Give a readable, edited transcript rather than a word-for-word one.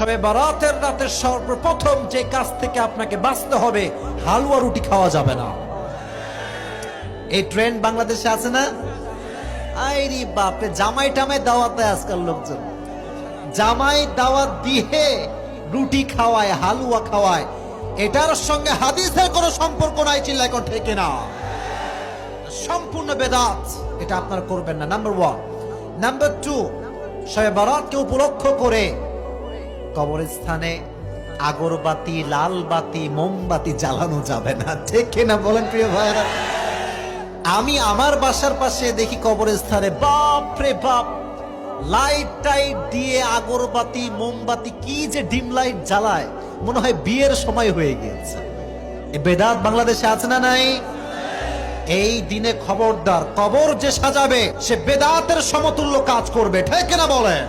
শবে বরাতের রাতে সর্বপ্রথম যে কাজ থেকে আপনাকে বাঁচতে হবে, হালুয়া রুটি খাওয়া যাবে না। এই ট্রেন্ড বাংলাদেশে আছে না? আইরি বাপরে, জামাই টামাই দাওয়াতে আজকাল লোকজন জামাই দাওয়াত দিয়ে রুটি খাওয়ায়, হালুয়া খাওয়ায়। এটার সঙ্গে হাদিসের কোনো সম্পর্ক নাই, চিল্লায় কোন ঠিক না? সম্পূর্ণ বেদাত, এটা আপনারা করবেন না। নাম্বার 1। নাম্বার 2, শবে বরাতকে উপলক্ষ করে কবরস্থানে আগরবাতি, লাল বাতি, মোমবাতি জ্বালানো যাবে না, ঠিক কিনা বলেন প্রিয় ভাইরা? আমি আমার বাসার পাশে দেখি কবরস্থানে বাপ রে বাপ, লাইট টাইট দিয়ে আগরবাতি, মোমবাতি, কি যে ডিম লাইট জ্বালায়, মনে হয় বিয়ের সময় হয়ে গিয়েছে। এই বেদাত বাংলাদেশে আছে না নাই? এই দিনে খবরদার, কবর যে সাজাবে সে বেদাতের সমতুল্য কাজ করবে, ঠিক কিনা বলেন?